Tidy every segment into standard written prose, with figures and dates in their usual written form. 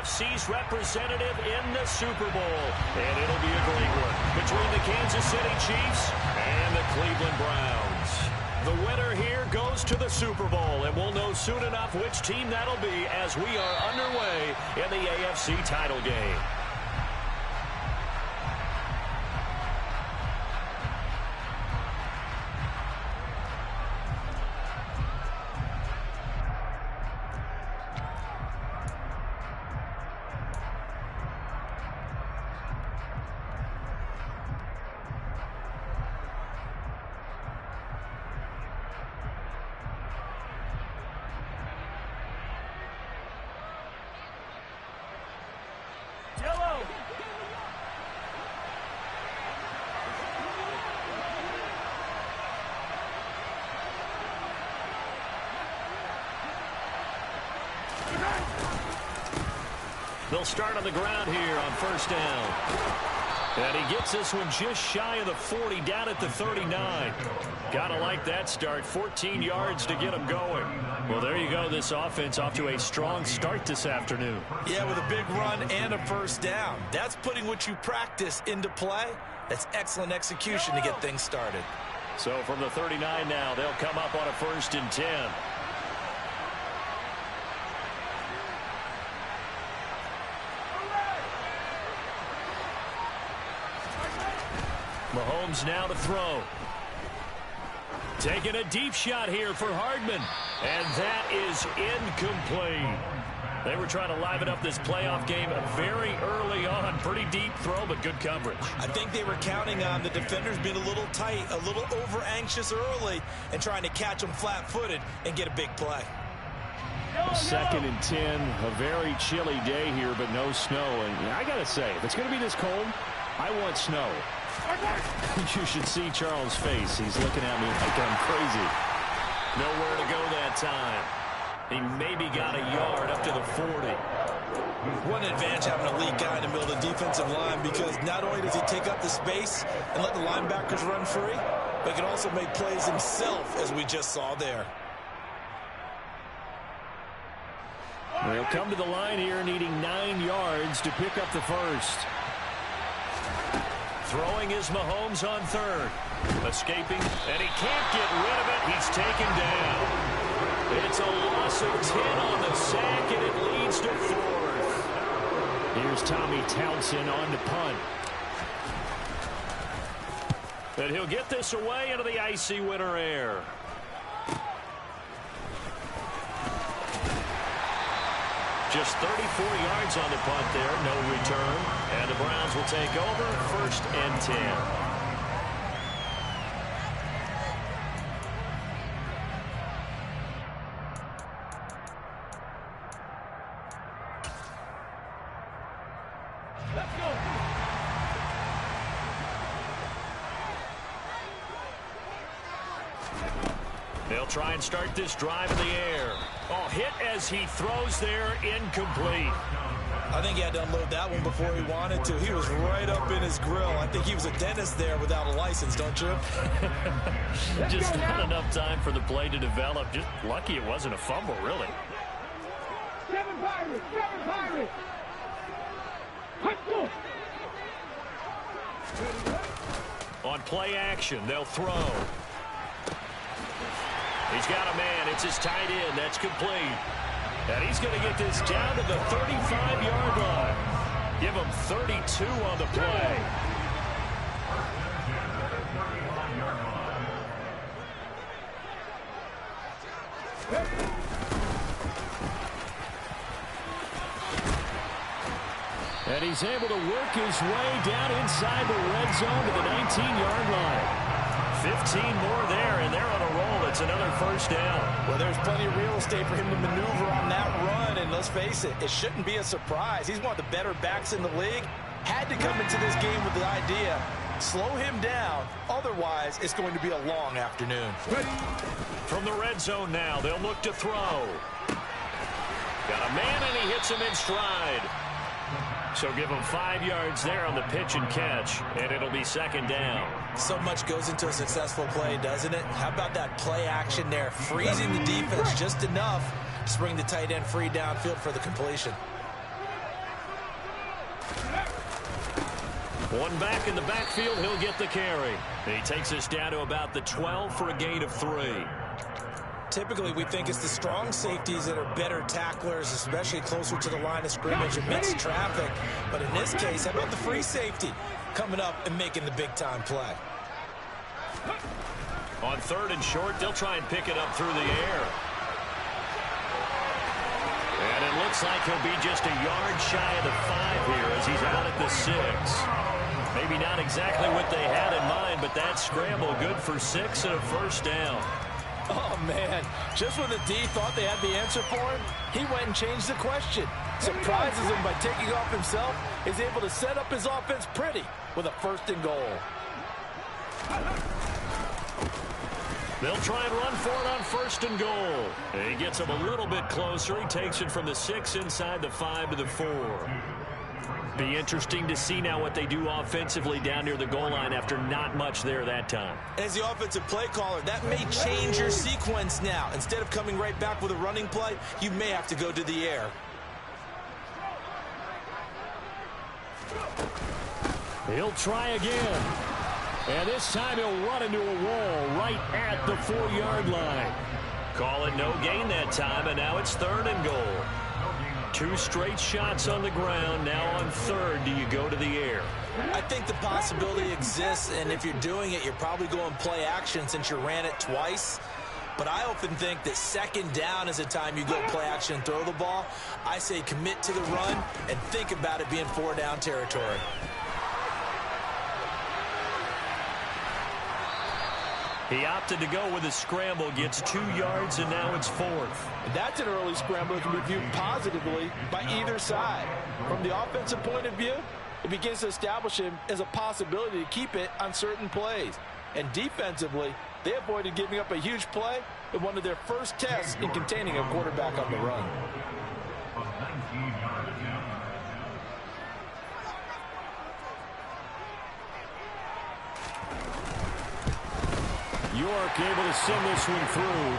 AFC's representative in the Super Bowl. And it'll be a great one between the Kansas City Chiefs and the Cleveland Browns. The winner here goes to the Super Bowl, and we'll know soon enough which team that'll be as we are underway in the AFC title game. They'll start on the ground here on first down. And he gets this one just shy of the 40, down at the 39. Gotta like that start. 14 yards to get him going. Well, there you go. This offense off to a strong start this afternoon. Yeah, with a big run and a first down. That's putting what you practice into play. That's excellent execution to get things started. So from the 39 now, they'll come up on a 1st and 10. Mahomes now to throw. Taking a deep shot here for Hardman. And that is incomplete. They were trying to liven up this playoff game very early on. Pretty deep throw, but good coverage. I think they were counting on the defenders being a little tight, a little over-anxious early, and trying to catch them flat-footed and get a big play. 2nd and 10. A very chilly day here, but no snow. And I got to say, if it's going to be this cold, I want snow. You should see Charles' face. He's looking at me like I'm crazy. Nowhere to go that time. He maybe got a yard up to the 40. One advantage having a lead guy in the middle of the defensive line, because not only does he take up the space and let the linebackers run free, but he can also make plays himself, as we just saw there. They'll come to the line here needing 9 yards to pick up the first. Throwing is Mahomes on 3rd. Escaping, and he can't get rid of it. He's taken down. It's a loss of 10 on the sack, and it leads to 4th. Here's Tommy Townsend on to punt. And he'll get this away into the icy winter air. Just 34 yards on the punt there, no return. And the Browns will take over 1st and 10. Let's go. They'll try and start this drive in the air. Oh, hit as he throws there, incomplete. I think he had to unload that one before he wanted to. He was right up in his grill. I think he was a dentist there without a license, don't you? Just not enough time for the play to develop. Just lucky it wasn't a fumble, really. Seven Pirates! Let's go! On play action, they'll throw. He's got a man. It's his tight end. That's complete. And he's going to get this down to the 35-yard line. Give him 32 on the play. And he's able to work his way down inside the red zone to the 19-yard line. 15 more there, and they're on a roll. It's another first down. Well, there's plenty of real estate for him to maneuver on that run, and let's face it, it shouldn't be a surprise. He's one of the better backs in the league. Had to come into this game with the idea, slow him down, otherwise it's going to be a long afternoon. From the red zone now, they'll look to throw. Got a man, and he hits him in stride. So give him 5 yards there on the pitch and catch, and it'll be second down. So much goes into a successful play, doesn't it? How about that play action there, freezing the defense just enough to bring the tight end free downfield for the completion. One back in the backfield, he'll get the carry. He takes us down to about the 12 for a gain of 3. Typically, we think it's the strong safeties that are better tacklers, especially closer to the line of scrimmage amidst traffic. But in this case, how about the free safety coming up and making the big-time play? On 3rd and short, they'll try and pick it up through the air. And it looks like he'll be just a yard shy of the 5 here as he's out at the 6. Maybe not exactly what they had in mind, but that scramble good for 6 and a first down. Oh, man. Just when the D thought they had the answer for him, he went and changed the question. Surprises him by taking off himself. Is able to set up his offense pretty with a 1st and goal. They'll try and run for it on 1st and goal. He gets him a little bit closer. He takes it from the 6 inside the 5 to the 4. Be interesting to see now what they do offensively down near the goal line after not much there that time. As the offensive play caller, that may change your sequence now. Instead of coming right back with a running play, you may have to go to the air. He'll try again. And this time he'll run into a wall right at the 4-yard line. Call it no gain that time, and now it's 3rd and goal. 2 straight shots on the ground. Now on 3rd, do you go to the air? I think the possibility exists, and if you're doing it, you're probably going play action since you ran it twice. But I often think that 2nd down is the time you go play action and throw the ball. I say commit to the run and think about it being 4-down territory. He opted to go with a scramble, gets 2 yards, and now it's 4th. That's an early scramble that can be viewed positively by either side. From the offensive point of view, it begins to establish him as a possibility to keep it on certain plays. And defensively, they avoided giving up a huge play in one of their first tests in containing a quarterback on the run. York able to send this one through.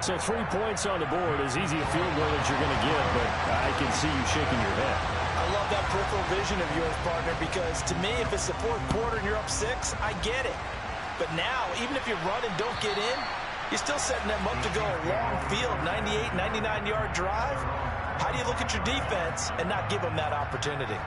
So 3 points on the board, as easy a field goal as you're going to get, but I can see you shaking your head. I love that peripheral vision of yours, partner, because to me, if it's the 4th quarter and you're up 6, I get it. But now, even if you run and don't get in, you're still setting them up to go a long field, 98, 99-yard drive. How do you look at your defense and not give them that opportunity?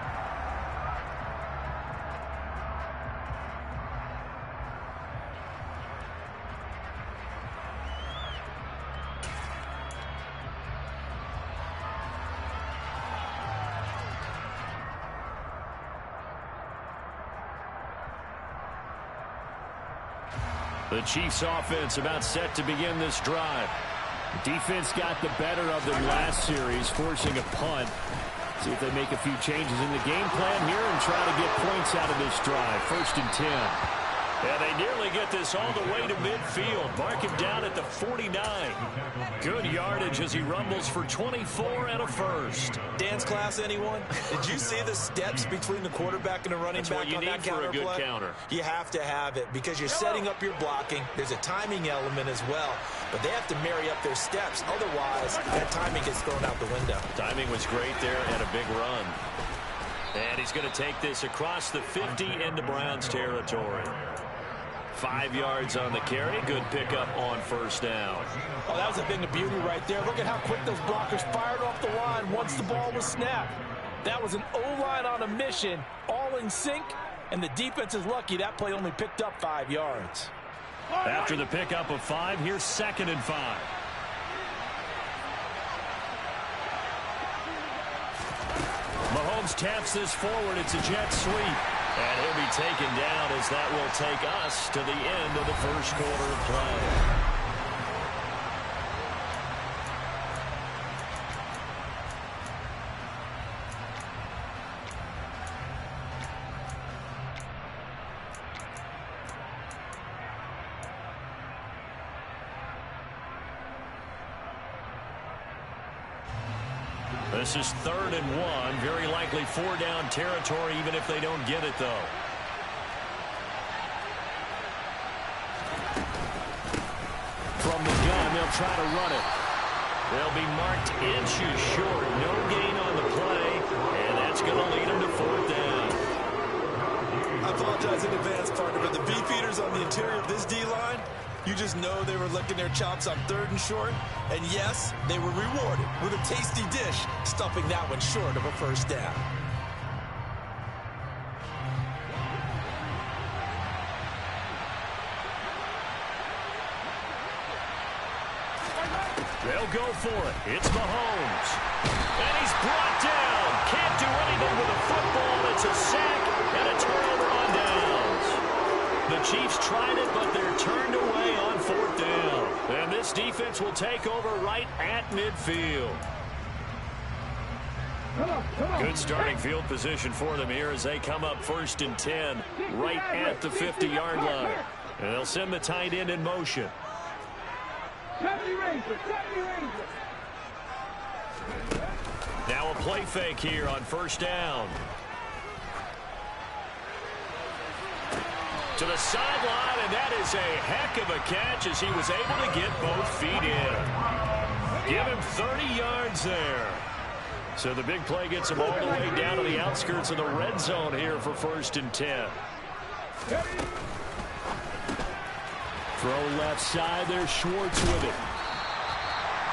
The Chiefs offense about set to begin this drive. Defense got the better of them last series, forcing a punt. See if they make a few changes in the game plan here and try to get points out of this drive. 1st and 10. And they nearly get this all the way to midfield. Mark him down at the 49. Good yardage as he rumbles for 24 and a first. Dance class, anyone? Did you see the steps between the quarterback and the running back on that counter play? That's what you need for a good counter. You have to have it because you're setting up your blocking. There's a timing element as well, but they have to marry up their steps. Otherwise, that timing gets thrown out the window. Timing was great there and a big run. And he's going to take this across the 50 into Browns territory. 5 yards on the carry. Good pickup on 1st down. Oh, that was a thing of beauty right there. Look at how quick those blockers fired off the line once the ball was snapped. That was an O-line on a mission, all in sync, and the defense is lucky that play only picked up 5 yards. After the pickup of 5, here's 2nd and 5. Mahomes taps this forward. It's a jet sweep. And he'll be taken down as that will take us to the end of the 1st quarter of play. This is 3rd and 1. Very likely 4-down territory, even if they don't get it, though. From the gun, they'll try to run it. They'll be marked inches short. No gain on the play, and that's going to lead them to 4th down. apologize in advance, partner, but the beefeaters on the interior of this D-line, you just know they were licking their chops on 3rd and short. And yes, they were rewarded with a tasty dish, stuffing that one short of a first down. They'll go for it. It's Mahomes. And he's brought down. Can't do anything with a football. It's a sack and a turnover on downs. The Chiefs tried it, but they're turned away on 4th down. And this defense will take over right at midfield. Good starting field position for them here as they come up 1st and 10 right at the 50-yard line. And they'll send the tight end in motion. 70 Rangers, 70 Rangers. Now a play fake here on 1st down. To the sideline, and that is a heck of a catch as he was able to get both feet in. Give him 30 yards there. So the big play gets him all the way down to the outskirts of the red zone here for 1st and 10. Throw left side, there's Schwartz with it.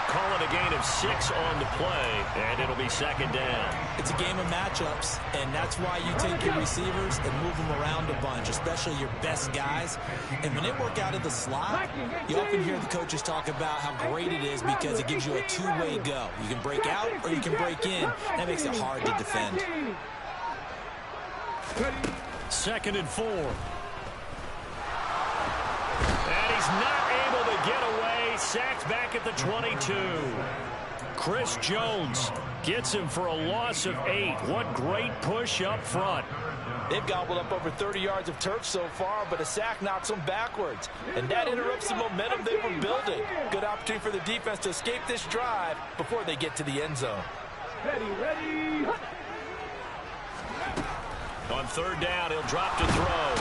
Call it a gain of 6 on the play, and it'll be 2nd down. It's a game of matchups, and that's why you take your receivers and move them around a bunch, especially your best guys. And when they work out of the slot, you often hear the coaches talk about how great it is because it gives you a two-way go. You can break out or you can break in. That makes it hard to defend. 2nd and 4. And he's not able to get away. Sacked back at the 22. Chris Jones gets him for a loss of 8. What great push up front. They've gobbled up over 30 yards of turf so far, but a sack knocks them backwards. And that interrupts the momentum they were building. Good opportunity for the defense to escape this drive before they get to the end zone. Ready. On 3rd down, he'll drop to throw.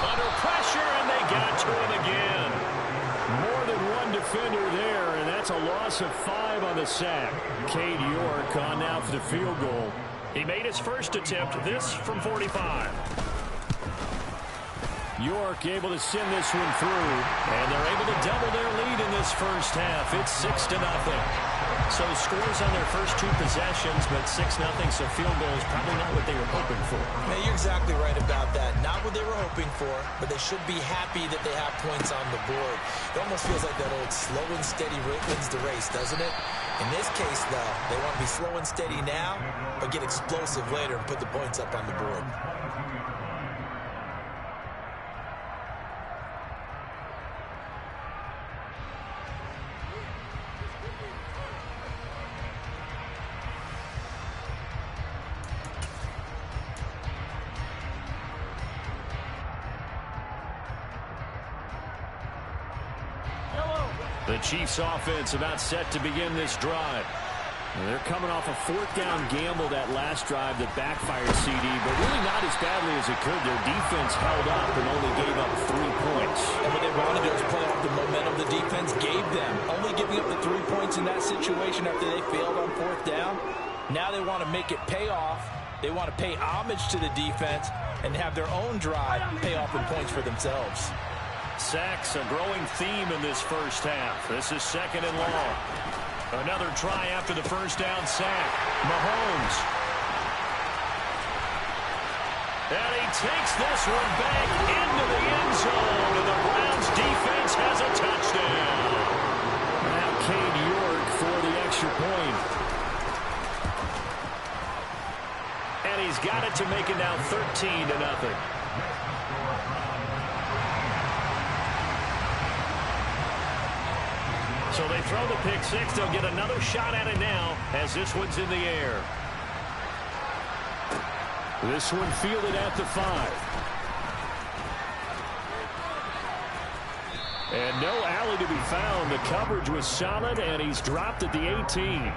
Under pressure, and they got to him again. More than one defender there, and that's a loss of 5 on the sack. Cade York on now for the field goal. He made his first attempt, this from 45. York able to send this one through, and they're able to double their lead in this first half. It's 6-0. So scores on their first 2 possessions, but 6-0, so field goal is probably not what they were hoping for. Now, you're exactly right about that. Not what they were hoping for, but they should be happy that they have points on the board. It almost feels like that old slow and steady wins the race, doesn't it? In this case, though, they want to be slow and steady now, but get explosive later and put the points up on the board. The Chiefs offense about set to begin this drive. And they're coming off a 4th down gamble that last drive that backfired CD, but really not as badly as it could. Their defense held up and only gave up 3 points. And what they wanted to do is play off the momentum the defense gave them. Only giving up the 3 points in that situation after they failed on 4th down. Now they want to make it pay off. They want to pay homage to the defense and have their own drive pay off in points for themselves. Sacks, a growing theme in this first half. This is 2nd and long. Another try after the first down sack. Mahomes. And he takes this one back into the end zone, and the Browns defense has a touchdown. Now Cade York for the extra point. And he's got it to make it now 13-0. So they throw the pick 6. They'll get another shot at it now as this one's in the air. This one fielded at the 5. And no alley to be found. The coverage was solid, and he's dropped at the 18.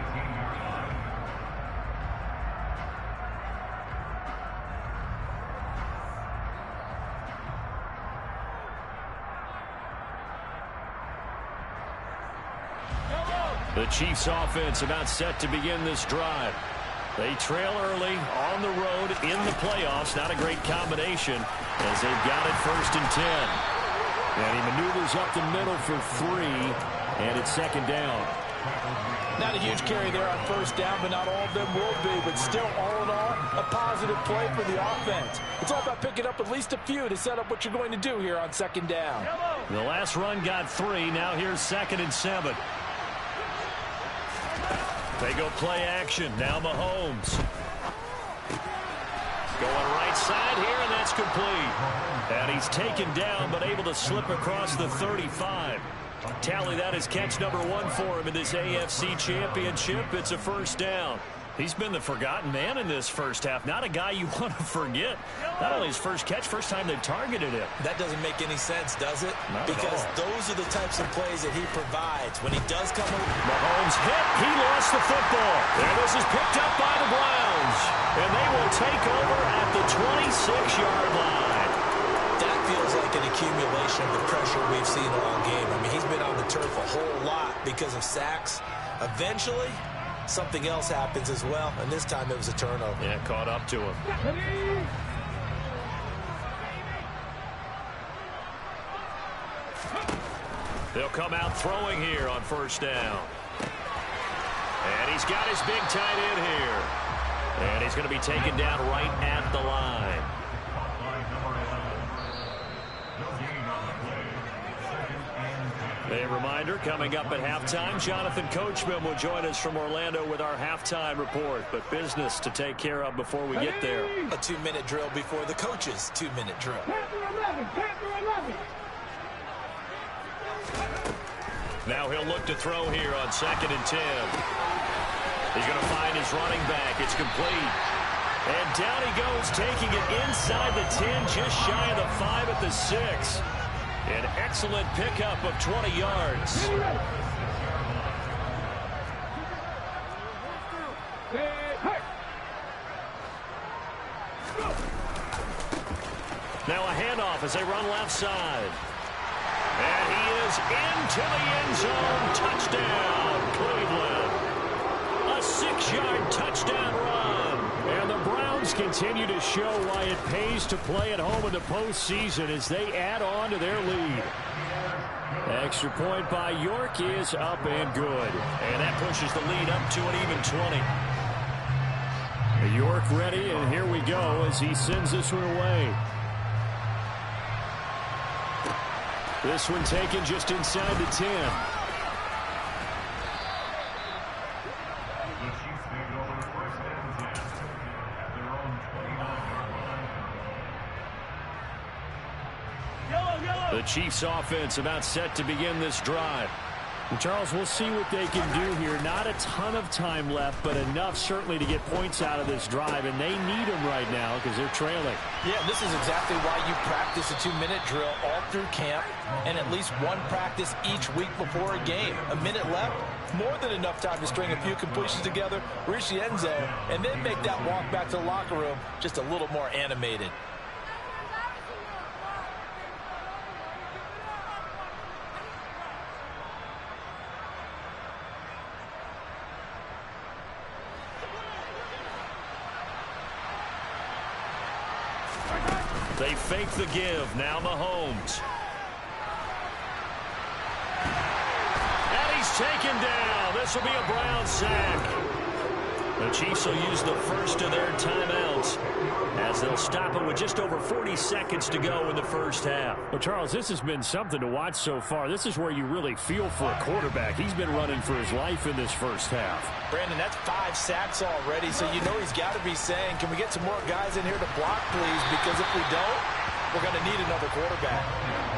The Chiefs offense about set to begin this drive. They trail early on the road in the playoffs. Not a great combination as they've got it 1st and 10. And he maneuvers up the middle for 3, and it's 2nd down. Not a huge carry there on 1st down, but not all of them will be. But still, all in all, a positive play for the offense. It's all about picking up at least a few to set up what you're going to do here on 2nd down. The last run got 3. Now here's 2nd and 7. They go play action. Now Mahomes. Going right side here, and that's complete. And he's taken down, but able to slip across the 35. Tally that as catch number 1 for him in this AFC Championship. It's a 1st down. He's been the forgotten man in this first half. Not a guy you want to forget. Not only his first catch, first time they've targeted him. That doesn't make any sense, does it? Because those are the types of plays that he provides. When he does come over. Mahomes hit. He lost the football. And this is picked up by the Browns. And they will take over at the 26-yard line. That feels like an accumulation of the pressure we've seen all game. I mean, he's been on the turf a whole lot because of sacks. Eventually, something else happens as well, and this time it was a turnover. Yeah, caught up to him. They'll come out throwing here on 1st down. And he's got his big tight end here. And he's going to be taken down right at the line. A reminder, coming up at halftime, Jonathan Coachman will join us from Orlando with our halftime report. But business to take care of before we get there. A 2-minute drill before the coach's 2-minute drill. Now he'll look to throw here on 2nd and 10. He's going to find his running back. It's complete. And down he goes, taking it inside the 10, just shy of the 5 at the 6. An excellent pickup of 20 yards. Now a handoff as they run left side. And he is into the end zone. Touchdown, Cleveland. A 6-yard touchdown run. And the Browns continue to show why it pays to play at home in the postseason as they add on to their lead. Extra point by York is up and good. And that pushes the lead up to an even 20. York ready, and here we go as he sends this one away. This one taken just inside the 10. The Chiefs offense about set to begin this drive. And Charles, we'll see what they can do here. Not a ton of time left, but enough certainly to get points out of this drive, and they need them right now because they're trailing. Yeah, this is exactly why you practice a 2-minute drill all through camp and at least one practice each week before a game. A minute left, more than enough time to string a few completions together, reach the end zone, and then make that walk back to the locker room just a little more animated. They fake the give. Now Mahomes. And he's taken down. This will be a Brown sack. The Chiefs will use the first of their timeouts as they'll stop it with just over 40 seconds to go in the first half. Well, Charles, this has been something to watch so far. This is where you really feel for a quarterback. He's been running for his life in this first half. Brandon, that's 5 sacks already, so you know he's got to be saying, can we get some more guys in here to block, please? Because if we don't, we're going to need another quarterback.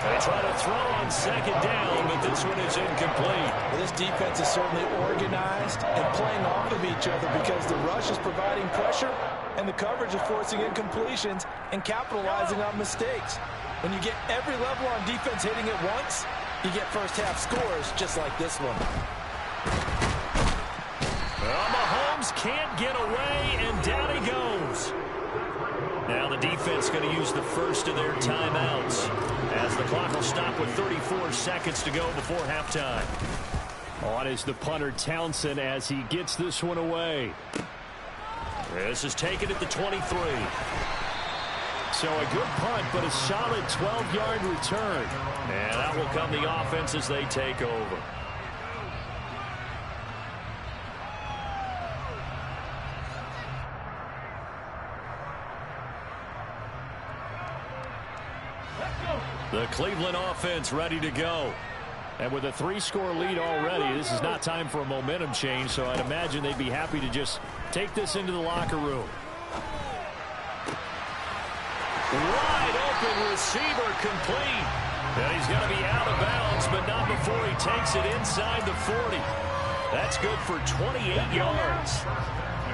They try to throw on 2nd down, but this one is incomplete. Well, this defense is certainly organized and playing off of each other because the rush is providing pressure and the coverage is forcing incompletions and capitalizing on mistakes. When you get every level on defense hitting it once, you get first half scores just like this one. Well, Mahomes can't get away, and down he goes. Now the defense going to use the first of their timeouts as the clock will stop with 34 seconds to go before halftime. On is the punter Townsend as he gets this one away. This is taken at the 23. So a good punt, but a solid 12-yard return. And out will come the offense as they take over. The Cleveland offense ready to go. And with a 3-score lead already, this is not time for a momentum change, so I'd imagine they'd be happy to just take this into the locker room. Wide open receiver complete. And he's going to be out of bounds, but not before he takes it inside the 40. That's good for 28 yards.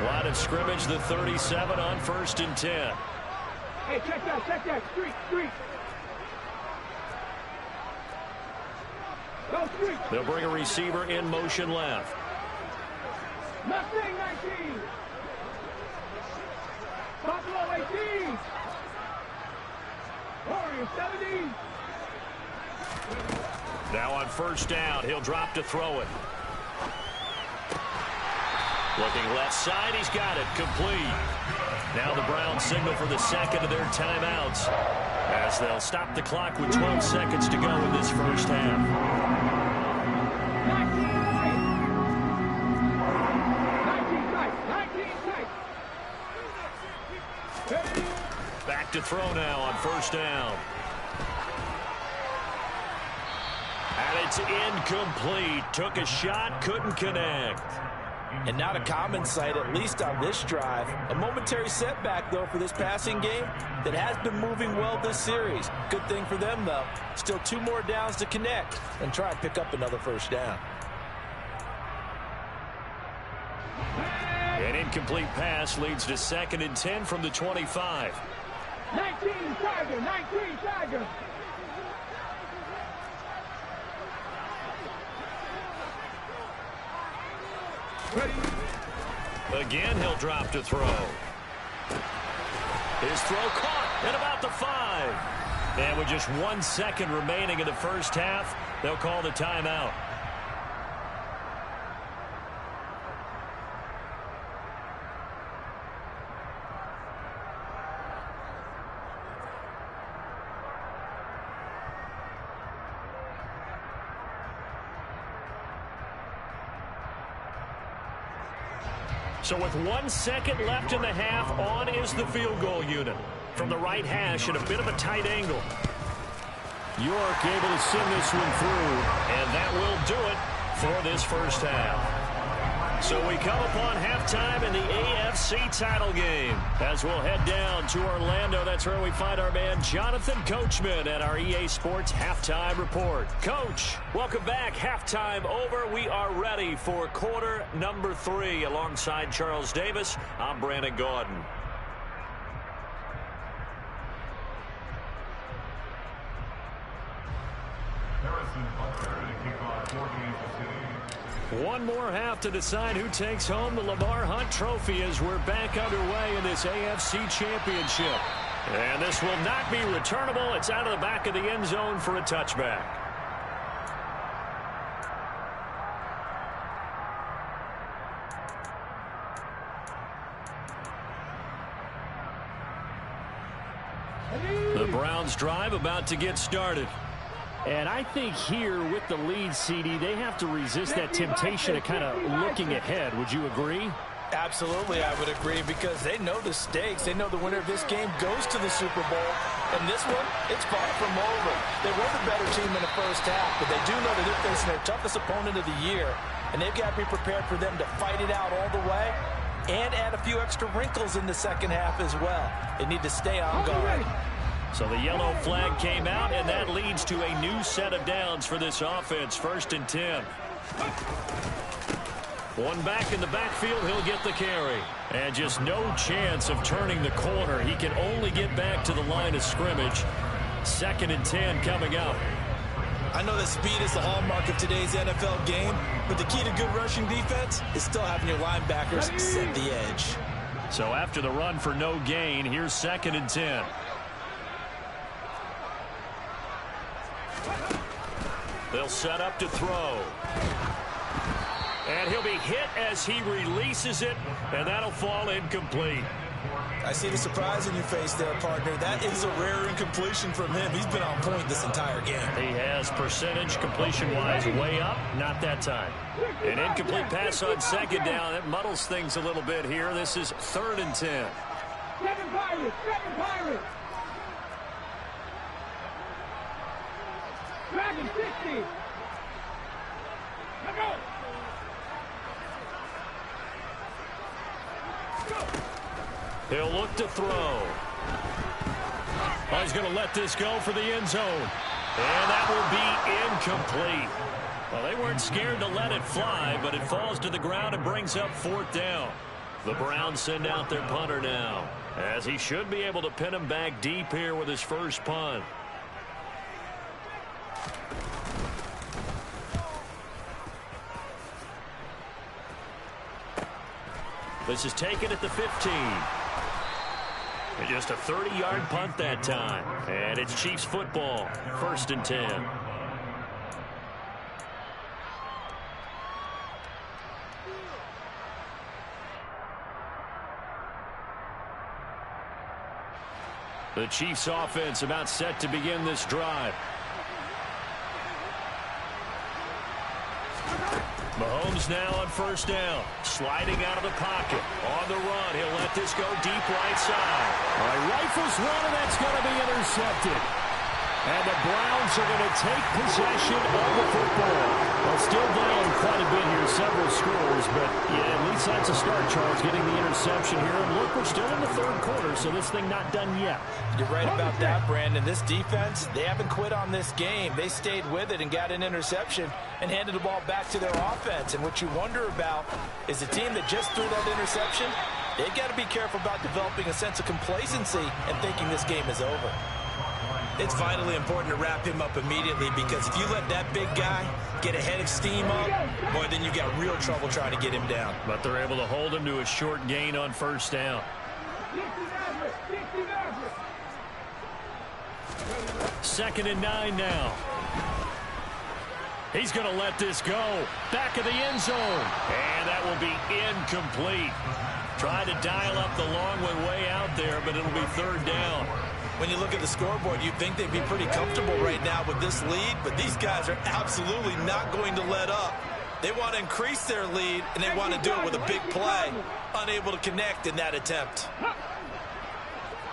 Line of scrimmage, the 37 on 1st and 10. Hey, check that. Street. Go street. They'll bring a receiver in motion left. Mustang 19. Buffalo 18. Warriors 17. Now on 1st down, he'll drop to throw it. Looking left side, he's got it, complete. Now the Browns signal for the second of their timeouts as they'll stop the clock with 12 seconds to go in this first half. 19 Back to throw now on 1st down. And it's incomplete. Took a shot, couldn't connect. And not a common sight, at least on this drive. A momentary setback, though, for this passing game that has been moving well this series. Good thing for them, though. Still 2 more downs to connect and try and pick up another 1st down. An incomplete pass leads to 2nd and 10 from the 25. 19 Tiger. Ready. Again, he'll drop to throw. His throw caught at about the 5. And with just 1 second remaining in the first half, they'll call the timeout. So with 1 second left in the half, on is the field goal unit. From the right hash at a bit of a tight angle. York able to send this one through, and that will do it for this first half. So we come upon halftime in the AFC title game. As we'll head down to Orlando, that's where we find our man Jonathan Coachman at our EA Sports Halftime Report. Coach, welcome back. Halftime over. We are ready for quarter number 3. Alongside Charles Davis, I'm Brandon Gaudin. One more half to decide who takes home the Lamar Hunt Trophy as we're back underway in this AFC Championship. And this will not be returnable. It's out of the back of the end zone for a touchback. The Browns drive about to get started. And I think here with the lead, CD, they have to resist that temptation of kind of looking ahead. Would you agree? Absolutely, I would agree, because they know the stakes. They know the winner of this game goes to the Super Bowl. And this one, it's far from over. They were the better team in the first half, but they do know that they're facing their toughest opponent of the year. And they've got to be prepared for them to fight it out all the way and add a few extra wrinkles in the second half as well. They need to stay on guard. So the yellow flag came out, and that leads to a new set of downs for this offense. 1st and 10. One back in the backfield, he'll get the carry. And just no chance of turning the corner. He can only get back to the line of scrimmage. 2nd and 10 coming up. I know that speed is the hallmark of today's NFL game, but the key to good rushing defense is still having your linebackers set the edge. So after the run for no gain, here's 2nd and 10. They'll set up to throw. And he'll be hit as he releases it, and that'll fall incomplete. I see the surprise in your face there, partner. That is a rare incompletion from him. He's been on point this entire game. He has percentage completion-wise way up, not that time. An incomplete pass on second down. That muddles things a little bit here. This is 3rd and 10. Seven Pirates, seven Pirates. Dragon 60. Let's go. He'll look to throw. Oh, he's going to let this go for the end zone. And that will be incomplete. Well, they weren't scared to let it fly, but it falls to the ground and brings up 4th down. The Browns send out their punter now, as he should be able to pin him back deep here with his first punt. This is taken at the 15. And just a 30-yard punt that time. And it's Chiefs football, 1st and 10. The Chiefs offense about set to begin this drive. Mahomes now on 1st down. Sliding out of the pocket. On the run. He'll let this go deep right side. Rifles one, and that's going to be intercepted. And the Browns are going to take possession of the football. Well, still down quite a bit here, several scores, but yeah, at least that's a start, Charles, getting the interception here. And look, we're still in the 3rd quarter, so this thing not done yet. You're right about that, Brandon. This defense, they haven't quit on this game. They stayed with it and got an interception and handed the ball back to their offense. And what you wonder about is the team that just threw that interception, they've got to be careful about developing a sense of complacency and thinking this game is over. It's vitally important to wrap him up immediately, because if you let that big guy get a head of steam up, boy, then you've got real trouble trying to get him down. But they're able to hold him to a short gain on 1st down. 2nd and 9 now. He's going to let this go. Back of the end zone. And that will be incomplete. Trying to dial up the long one way out there, but it'll be 3rd down. When you look at the scoreboard, you'd think they'd be pretty comfortable right now with this lead, but these guys are absolutely not going to let up. They want to increase their lead, and they want to do it with a big play. Unable to connect in that attempt.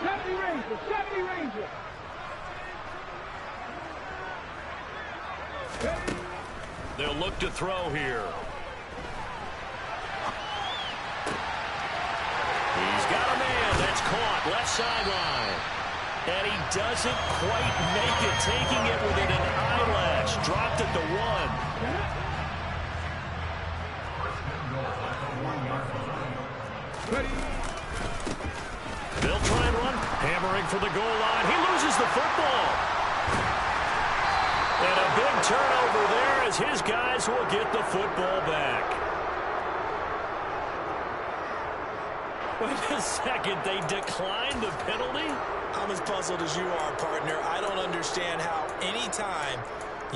70 Rangers, 70 Rangers. They'll look to throw here. He's got a man. That's caught. Left sideline. And he doesn't quite make it, taking it within an eyelash. Dropped at the 1. They'll try and run. Hammering for the goal line. He loses the football. And a big turnover there as his guys will get the football back. Wait a second. They declined the penalty? I'm as puzzled as you are, partner. I don't understand how any time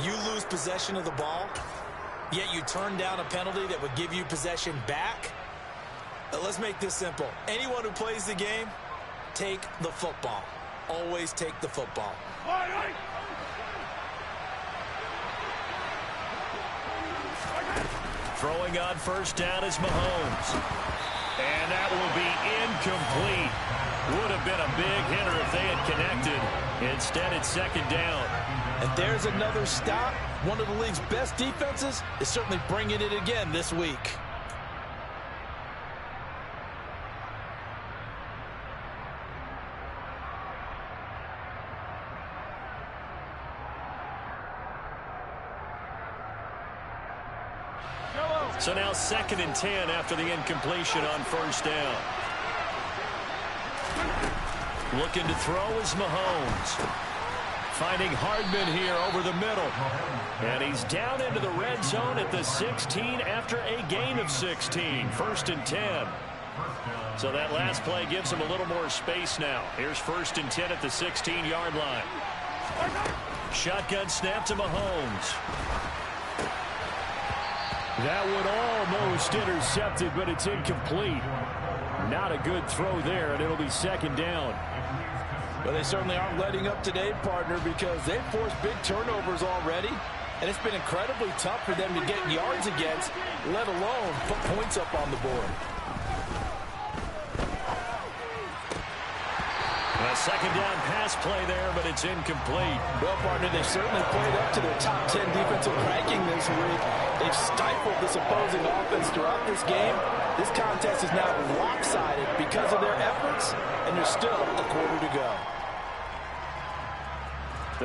you lose possession of the ball, yet you turn down a penalty that would give you possession back. Let's make this simple. Anyone who plays the game, take the football. Always take the football. Throwing on 1st down is Mahomes. And that will be incomplete. Would have been a big hitter if they had connected. Instead, it's 2nd down. And there's another stop. One of the league's best defenses is certainly bringing it again this week. So now 2nd and 10 after the incompletion on 1st down. Looking to throw is Mahomes. Finding Hardman here over the middle. And he's down into the red zone at the 16 after a gain of 16. 1st and 10. So that last play gives him a little more space now. Here's 1st and 10 at the 16-yard line. Shotgun snap to Mahomes. That would almost intercepted, but it's incomplete. Not a good throw there, and it'll be second down. Well, they certainly aren't letting up today, partner, because they've forced big turnovers already, and it's been incredibly tough for them to get yards against, let alone put points up on the board. A second down pass play there, but it's incomplete. Well, partner, they've certainly played up to their top 10 defensive ranking this week. They've stifled this opposing offense throughout this game. This contest is now lopsided because of their efforts, and there's still a quarter to go.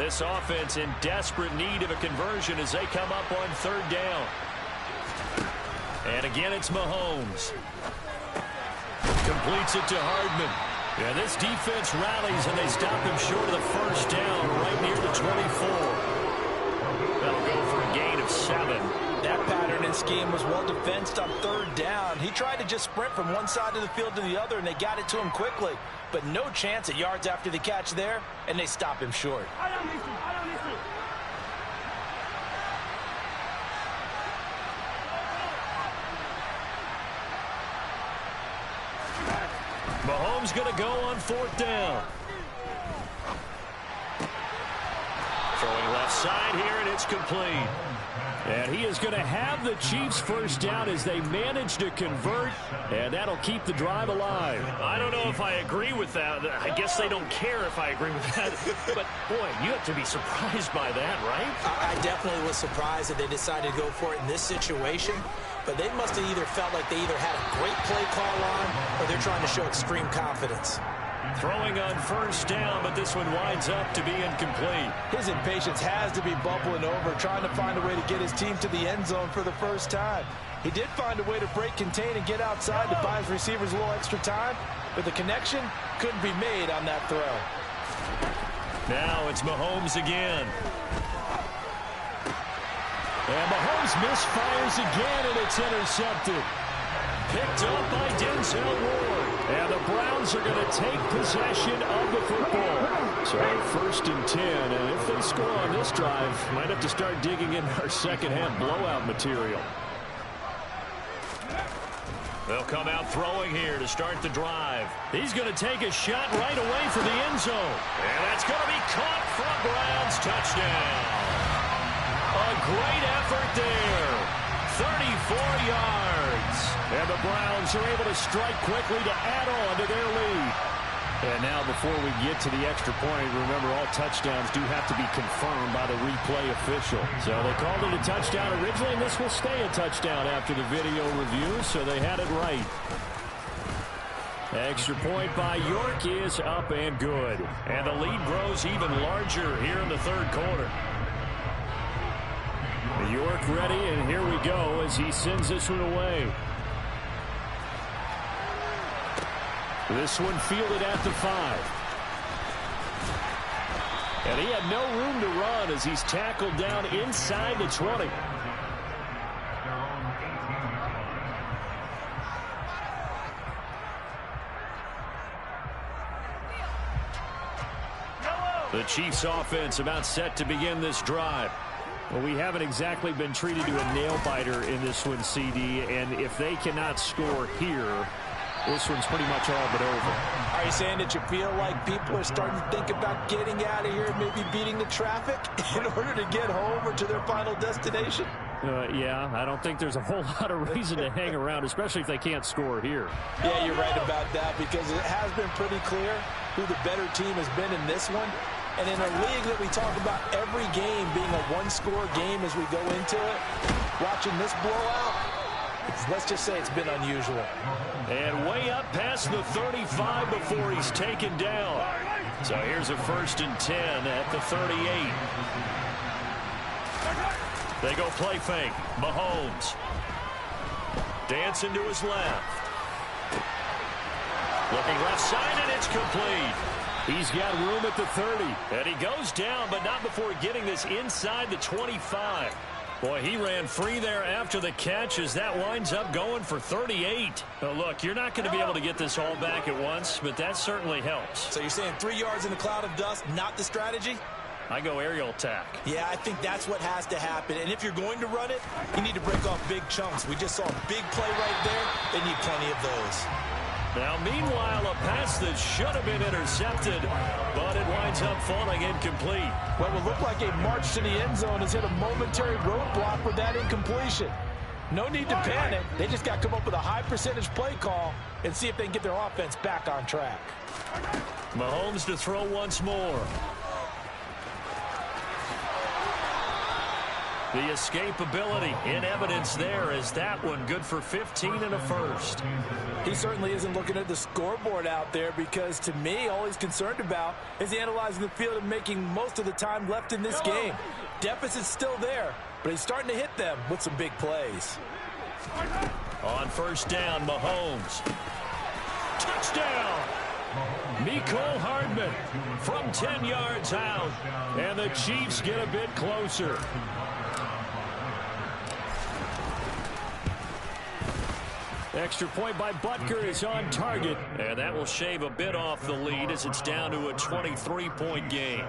This offense in desperate need of a conversion as they come up on third down. And again, it's Mahomes. Completes it to Hardman. Yeah, this defense rallies, and they stop him short of the first down right near the 24. That'll go for a gain of 7. That pattern and scheme was well defensed on third down. He tried to just sprint from one side of the field to the other, and they got it to him quickly. But no chance at yards after the catch there, and they stop him short. Mahomes going to go on fourth down. Throwing left side here, and it's complete. And he is going to have the Chiefs first down as they manage to convert, and that'll keep the drive alive. I don't know if I agree with that. I guess they don't care if I agree with that. But, boy, you have to be surprised by that, right? I definitely was surprised that they decided to go for it in this situation. But they must have either felt like they either had a great play call on or they're trying to show extreme confidence. Throwing on first down, but this one winds up to be incomplete. His impatience has to be bubbling over, trying to find a way to get his team to the end zone for the first time. He did find a way to break contain and get outside to buy his receivers a little extra time, but the connection couldn't be made on that throw. Now it's Mahomes again. And Mahomes misfires again, and it's intercepted. Picked up by Denzel Ward. And the Browns are going to take possession of the football. So first and 10, and if they score on this drive, might have to start digging in our second-half blowout material. They'll come out throwing here to start the drive. He's going to take a shot right away for the end zone. And that's going to be caught for a Browns touchdown. A great effort there. 34 yards. And the Browns are able to strike quickly to add on to their lead. And now before we get to the extra point, remember all touchdowns do have to be confirmed by the replay official. So they called it a touchdown originally, and this will stay a touchdown after the video review, so they had it right. Extra point by York is up and good. And the lead grows even larger here in the third quarter. York ready, and here we go as he sends this one away. This one fielded at the 5. And he had no room to run as he's tackled down inside the 20. The Chiefs offense about set to begin this drive. Well, we haven't exactly been treated to a nail-biter in this one, CD, and if they cannot score here, this one's pretty much all but over. Are you saying that you feel like people are starting to think about getting out of here, maybe beating the traffic in order to get home or to their final destination? Yeah, I don't think there's a whole lot of reason to hang around, especially if they can't score here. Yeah, you're right about that, because it has been pretty clear who the better team has been in this one. And in a league that we talk about every game being a one-score game as we go into it, watching this blowout, let's just say it's been unusual. And way up past the 35 before he's taken down. So here's a first and 10 at the 38. They go play fake. Mahomes. Dancing to his left. Looking left side, and it's complete. He's got room at the 30. And he goes down, but not before getting this inside the 25. Boy, he ran free there after the catch as that winds up going for 38. Now, look, you're not going to be able to get this all back at once, but that certainly helps. So you're saying 3 yards in a cloud of dust, not the strategy? I go aerial attack. Yeah, I think that's what has to happen. And if you're going to run it, you need to break off big chunks. We just saw a big play right there. They need plenty of those. Now, meanwhile, a pass that should have been intercepted, but it winds up falling incomplete. What would look like a march to the end zone has hit a momentary roadblock with that incompletion. No need to panic. They just got to come up with a high percentage play call and see if they can get their offense back on track. Mahomes to throw once more. The escapability in evidence there as that one good for 15 and a first. He certainly isn't looking at the scoreboard out there because, to me, all he's concerned about is analyzing the field and making most of the time left in this game. Deficit's still there, but he's starting to hit them with some big plays. On first down, Mahomes. Touchdown! Mecole Hardman from 10 yards out. And the Chiefs get a bit closer. Extra point by Butker is on target. And that will shave a bit off the lead as it's down to a 23-point game.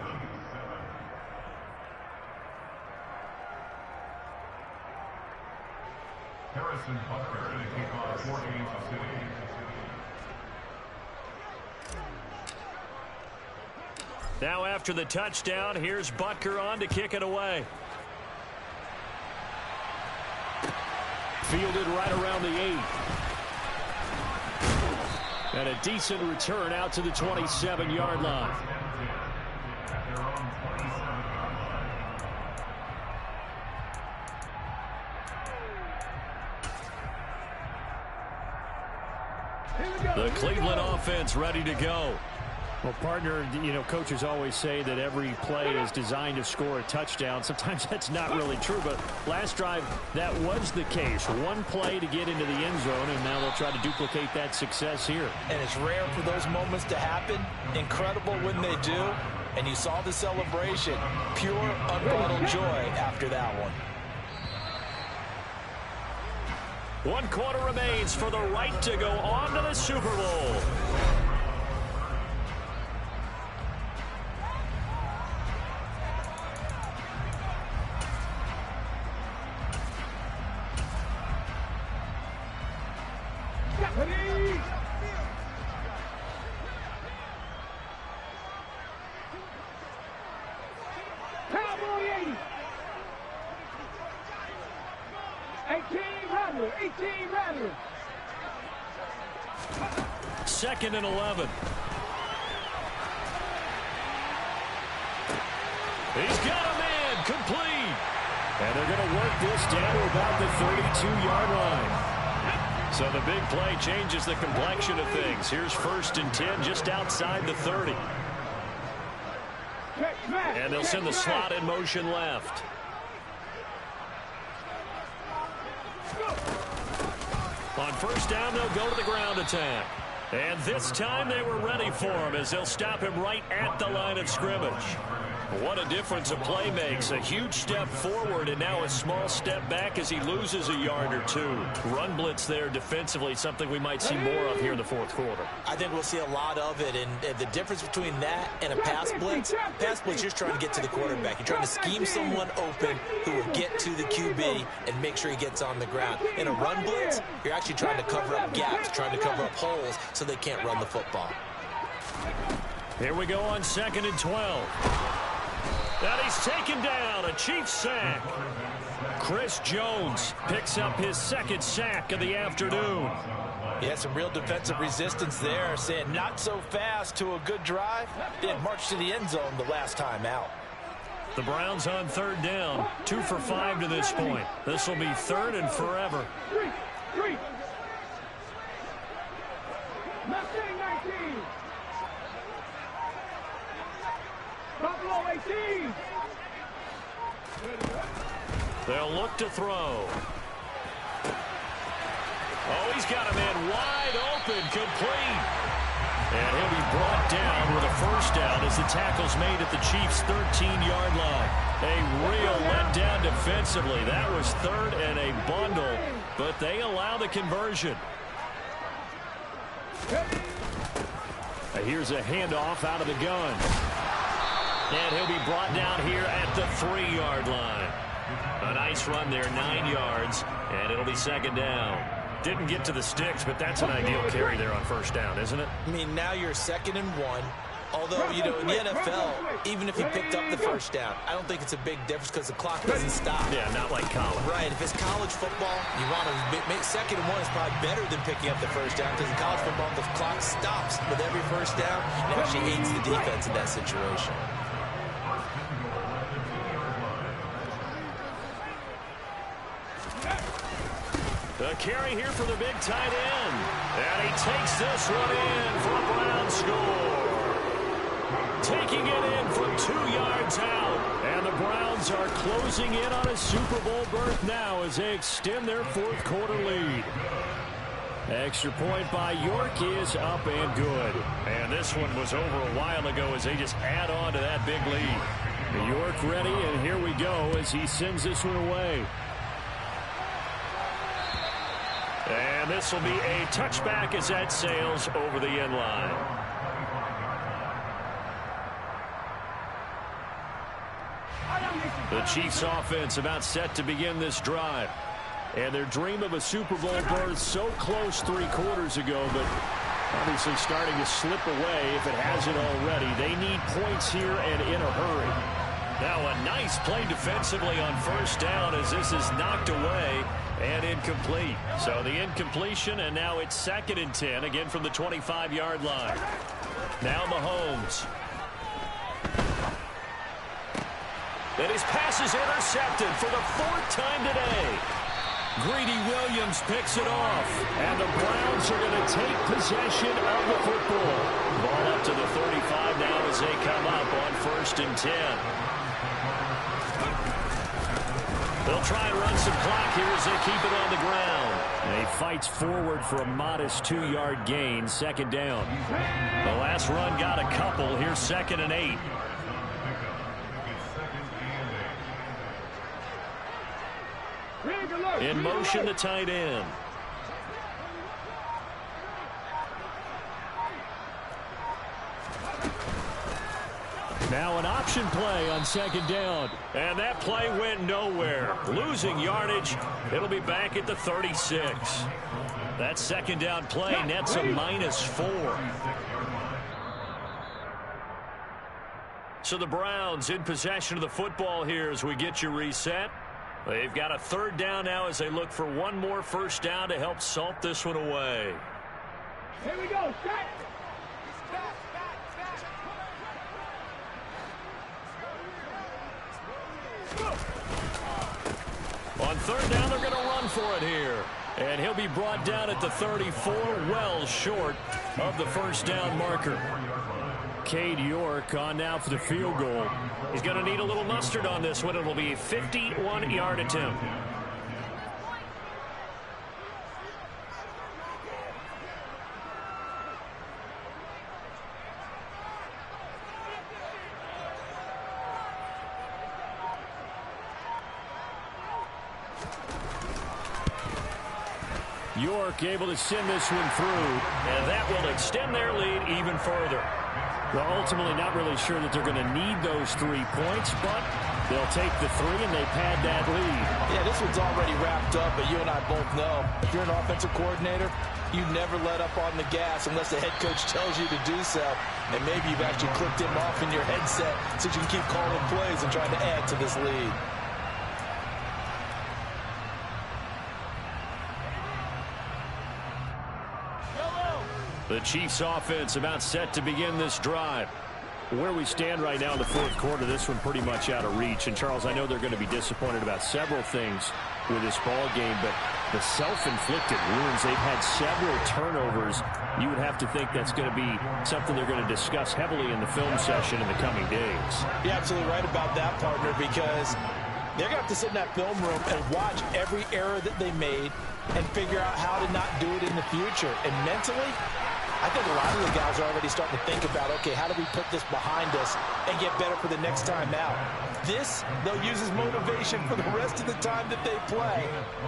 Harrison Butker to kick off for Kansas City. Now after the touchdown, here's Butker on to kick it away. Fielded right around the 8. And a decent return out to the 27-yard line. The Cleveland offense ready to go. Well, partner, you know, coaches always say that every play is designed to score a touchdown. Sometimes that's not really true, but last drive, that was the case. One play to get into the end zone, and now they'll try to duplicate that success here. And it's rare for those moments to happen. Incredible when they do. And you saw the celebration. Pure, unbridled joy after that one. 1 quarter remains for the right to go on to the Super Bowl. Cowboy 80. 18 Rattler. 18 Rattler. 2nd and 11. He's got a man complete. And they're going to work this down to about the 32-yard line. So the big play changes the complexion of things. Here's 1st and 10 just outside the 30. And they'll send the slot in motion left. On first down, they'll go to the ground attack. And this time they were ready for him as they'll stop him right at the line of scrimmage. What a difference a play makes. A huge step forward and now a small step back as he loses a yard or two. Run blitz there defensively, something we might see more of here in the 4th quarter. I think we'll see a lot of it. And the difference between that and a pass blitz, you're just trying to get to the quarterback. You're trying to scheme someone open who will get to the QB and make sure he gets on the ground. In a run blitz, you're actually trying to cover up gaps, trying to cover up holes so they can't run the football. Here we go on 2nd and 12. And he's taken down, a Chiefs sack. Chris Jones picks up his 2nd sack of the afternoon. Yeah, some real defensive resistance there, saying not so fast to a good drive. They had marched to the end zone the last time out. The Browns on 3rd down, 2 for 5 to this point. This will be 3rd and forever. Three. Mustang 19. Buffalo 18. They'll look to throw. Oh, he's got a man wide open, complete. And he'll be brought down with a first down as the tackle's made at the Chiefs' 13-yard line. A real letdown defensively. That was 3rd and a bundle, but they allow the conversion. Here's a handoff out of the gun. And he'll be brought down here at the 3-yard line. A nice run there, 9 yards, and it'll be second down. Didn't get to the sticks, but that's an ideal carry there on first down, isn't it? I mean, now you're 2nd and 1. Although, you know, in the NFL, even if you picked up the first down, I don't think it's a big difference because the clock doesn't stop. Yeah, not like college. Right. If it's college football, you want to make 2nd and 1 is probably better than picking up the first down because in college football, the clock stops with every first down and it actually aids the defense in that situation. The carry here for the big tight end. And he takes this one in for a Brown score. Taking it in from 2 yards out. And the Browns are closing in on a Super Bowl berth now as they extend their 4th quarter lead. Extra point by York is up and good. And this one was over a while ago as they just add on to that big lead. York ready, and here we go as he sends this one away. And this will be a touchback as that sails over the end line. The Chiefs offense about set to begin this drive. And their dream of a Super Bowl berth so close 3 quarters ago, but obviously starting to slip away if it hasn't already. They need points here and in a hurry. Now a nice play defensively on first down as this is knocked away and incomplete. So the incompletion, and now it's 2nd and 10, again from the 25-yard line. Now Mahomes. And his pass is intercepted for the 4th time today. Greedy Williams picks it off, and the Browns are going to take possession of the football. Ball up to the 35 now as they come up on 1st and 10. They'll try and run some clock here as they keep it on the ground. And he fights forward for a modest 2-yard gain, 2nd down. The last run got a couple. Here's 2nd and 8. In motion, the tight end. Now an option play on 2nd down. And that play went nowhere. Losing yardage. It'll be back at the 36. That 2nd down play nets a -4. So the Browns in possession of the football here as we get you reset. They've got a 3rd down now as they look for one more first down to help salt this one away. Here we go. Set. On 3rd down, they're going to run for it here. And he'll be brought down at the 34, well short of the first down marker. Cade York on now for the field goal. He's going to need a little mustard on this one. It'll be a 51-yard attempt. York able to send this one through, and that will extend their lead even further. Well, ultimately not really sure that they're going to need those 3 points, but they'll take the 3 and they pad that lead. Yeah, this one's already wrapped up, but you and I both know if you're an offensive coordinator, you never let up on the gas unless the head coach tells you to do so. And maybe you've actually clicked him off in your headset so you can keep calling plays and trying to add to this lead. The Chiefs offense about set to begin this drive. Where we stand right now in the 4th quarter, this one pretty much out of reach. And, Charles, I know they're going to be disappointed about several things with this ball game, but the self-inflicted wounds, they've had several turnovers. You would have to think that's going to be something they're going to discuss heavily in the film session in the coming days. You're absolutely right about that, partner, because they're going to have to sit in that film room and watch every error that they made and figure out how to not do it in the future. And mentally, I think a lot of the guys are already starting to think about, okay, how do we put this behind us and get better for the next time out? This, they'll use as motivation for the rest of the time that they play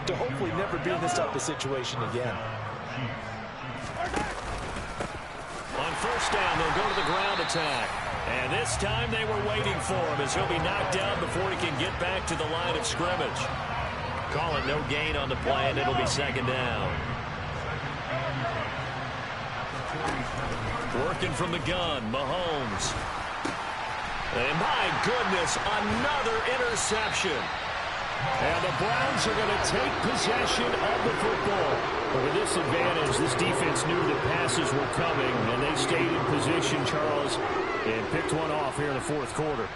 to hopefully never be in this type of situation again. On first down, they'll go to the ground attack. And this time they were waiting for him as he'll be knocked down before he can get back to the line of scrimmage. Call it no gain on the play, and it'll be second down. Working from the gun, Mahomes. And my goodness, another interception. And the Browns are going to take possession of the football. But with this advantage, this defense knew that passes were coming, and they stayed in position, Charles, and picked one off here in the fourth quarter.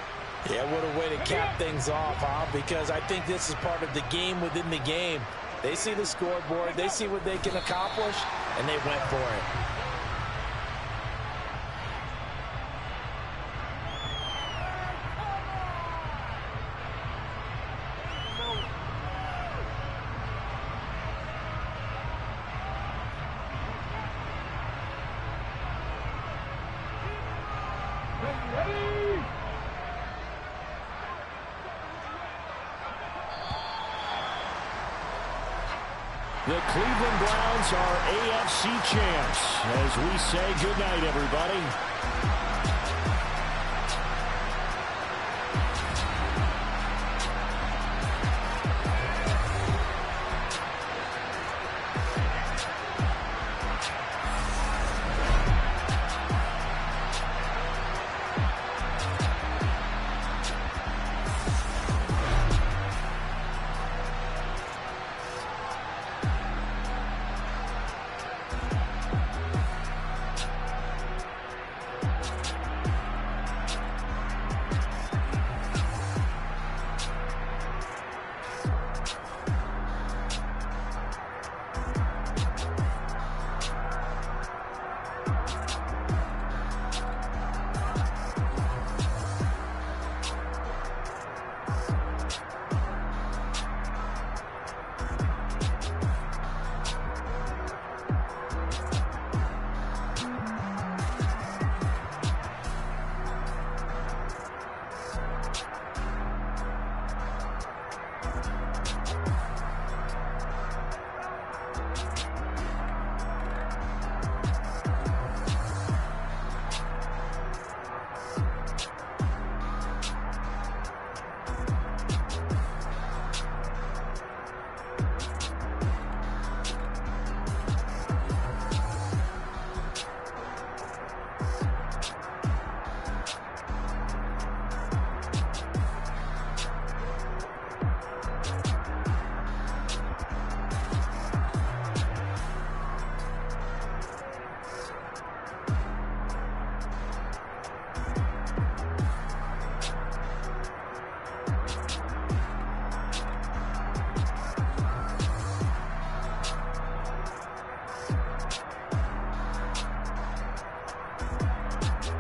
Yeah, what a way to cap things off, huh? Because I think this is part of the game within the game. They see the scoreboard, they see what they can accomplish, and they went for it. The Cleveland Browns are AFC champs as we say goodnight, everybody.